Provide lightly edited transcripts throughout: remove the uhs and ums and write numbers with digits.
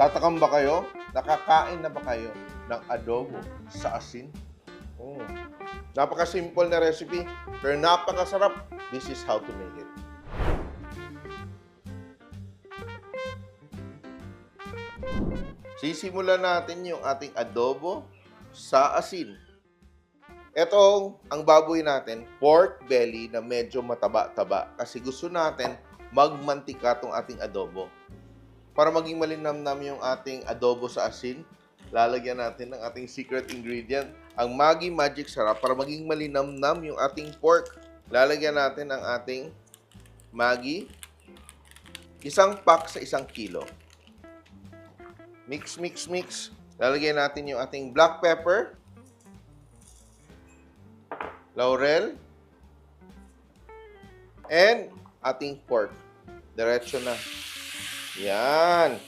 Tatakam ba kayo? Nakakain na ba kayo ng adobo sa asin? Mm. Napaka-simple na recipe, pero napakasarap. This is how to make it. Sisimulan natin yung ating adobo sa asin. Etong ang baboy natin, pork belly na medyo mataba-taba kasi gusto natin magmantika tong ating adobo. Para maging malinamnam yung ating adobo sa asin, lalagyan natin ng ating secret ingredient, ang Maggi Magic Sarap. Para maging malinamnam yung ating pork, lalagyan natin ang ating Maggi, 1 pack sa 1 kilo. Mix, mix, mix. Lalagyan natin yung ating black pepper, laurel, and ating pork. Diretso na. Yan.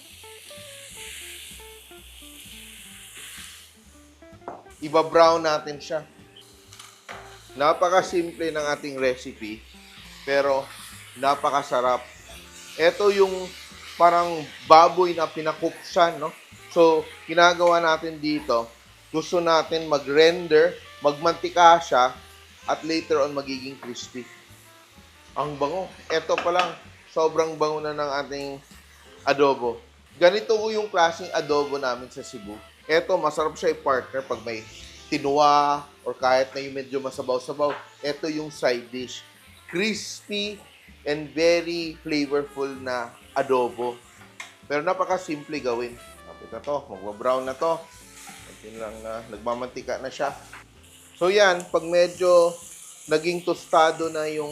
Iba-brown natin siya. Napaka-simple ng ating recipe, pero napakasarap. Ito yung parang baboy na pinakuksan, no? So, ginagawa natin dito, gusto natin mag-render, magmantika siya, at later on magiging crispy. Ang bango. Ito pa lang, sobrang bango na ng ating adobo. Ganito yung klaseng adobo namin sa Cebu. Ito, masarap siya i-partner pag may tinuwa or kahit na yung medyo masabaw-sabaw. Ito yung side dish. Crispy and very flavorful na adobo. Pero napaka-simple gawin. Kapit na to, magwa-brown na to. Kunti lang na, nagmamantika na siya. So yan, pag medyo naging tostado na yung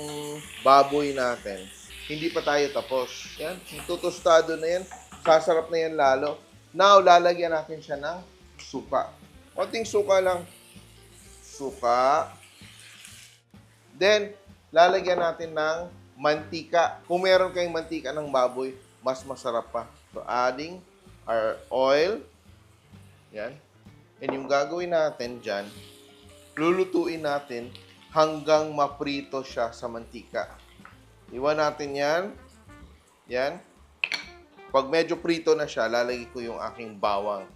baboy natin, hindi pa tayo tapos. Yan, tutostado na yan. Sasarap na yan lalo. Now, lalagyan natin siya ng suka. Konting suka lang. Suka. Then, lalagyan natin ng mantika. Kung meron kayong mantika ng baboy, mas masarap pa. So, adding our oil. Yan. And yung gagawin natin dyan, lulutuin natin hanggang maprito siya sa mantika. Iwan natin yan. Yan. Pag medyo prito na siya, lalagay ko yung aking bawang.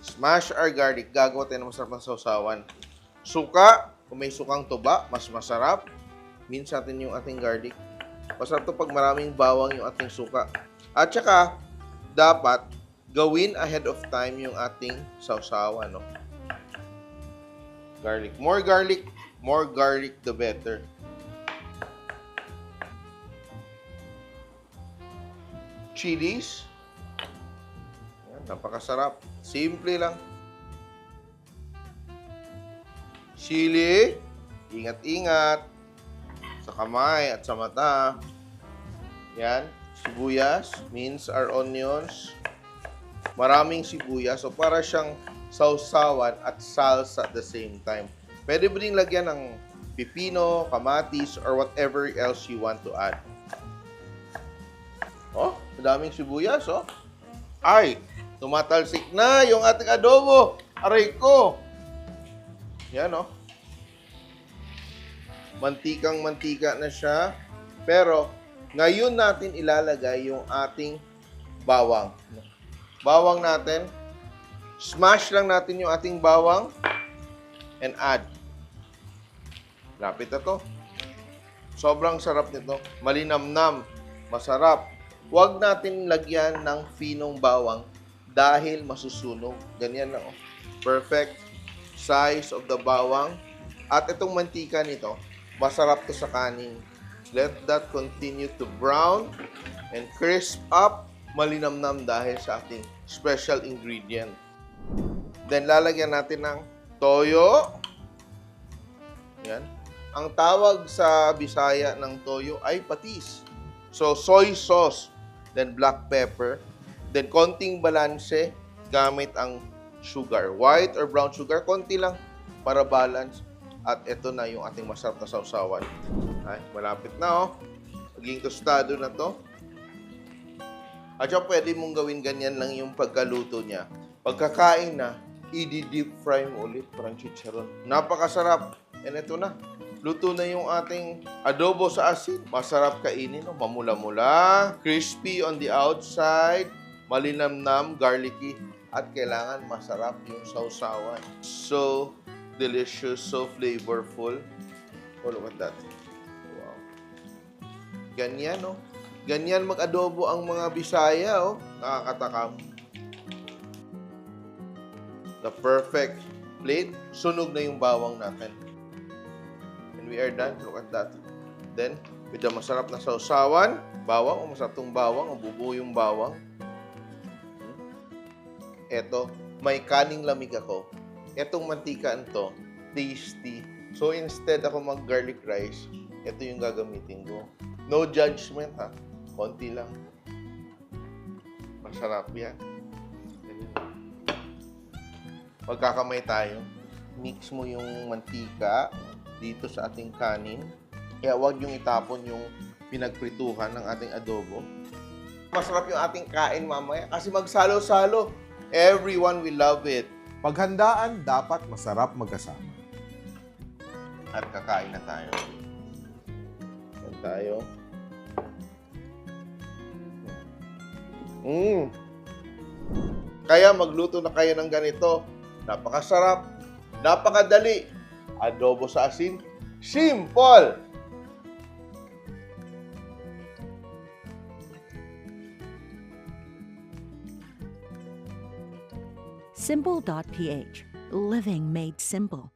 Smash our garlic. Gagawa tayo ng masarap na sausawan. Suka. Kung may sukang tuba, mas masarap. Mince natin yung ating garlic. Masarap to pag maraming bawang yung ating suka. At saka, dapat gawin ahead of time yung ating sausawan, no? Garlic. More garlic, the better. Chilies. Yan, napakasarap. Simple lang. Chili. Ingat-ingat. Sa kamay at sa mata. Yan. Sibuyas. Mince our onions. Maraming sibuyas. So, para siyang sausawan at salsa at the same time. Pwede mo rin lagyan ng pipino, kamatis, or whatever else you want to add. Oh, madaming sibuyas, oh. Ay, tumatalsik na yung ating adobo. Aray ko. Yan, oh. Mantikang-mantika na siya. Pero, ngayon natin ilalagay yung ating bawang. Bawang natin. Smash lang natin yung ating bawang. And add. Lapit na to. Sobrang sarap nito. Malinamnam. Masarap. Huwag natin lagyan ng finong bawang dahil masusunog. Ganyan lang, oh. Perfect size of the bawang. At itong mantika nito, masarap to sa kanin. Let that continue to brown and crisp up. Malinamnam dahil sa ating special ingredient. Then, lalagyan natin ng toyo. Yan. Ang tawag sa Bisaya ng toyo ay patis. So, soy sauce. Then, black pepper. Then, konting balanse gamit ang sugar. White or brown sugar, konti lang para balance. At ito na yung ating masarap na sausawan. Ay, malapit na, oh. Maging tostado na to. At saka pwede mong gawin ganyan lang yung pagkaluto niya. Pagkakain na, i-deep fry mo ulit, parang chicharon. Napakasarap. And ito na. Luto na yung ating adobo sa asin. Masarap kainin, no? Mamula-mula, crispy on the outside, malinamnam, garlicky, at kailangan masarap yung sausawan. So delicious, so flavorful. Oh, look at that. Wow. Ganyan, oh. Ganyan mag-adobo ang mga Bisaya, oh. Nakakatakam. The perfect plate. Sunog na yung bawang natin. And we are done. Look at that. Then, with the masarap na sausawan, bawang, masarap tong bawang, bubuo yung bawang. Eto, may kaning lamig ako. Etong mantikaan to, tasty. So, instead ako mag-garlic rice, ito yung gagamitin ko. No judgment, ha? Konti lang. Masarap yan. Magkakamay tayo. Mix mo yung mantika dito sa ating kanin. Kaya huwag yung itapon yung pinagprituhan ng ating adobo. Masarap yung ating kain mamaya kasi magsalo-salo. Everyone will love it. Paghandaan, dapat masarap magkasama. At kakain na tayo. Kain tayo. Kaya magluto na kayo ng ganito. Napakasarap. Napakadali. Adobo sa asin. Simple! Simple.ph. Living made simple.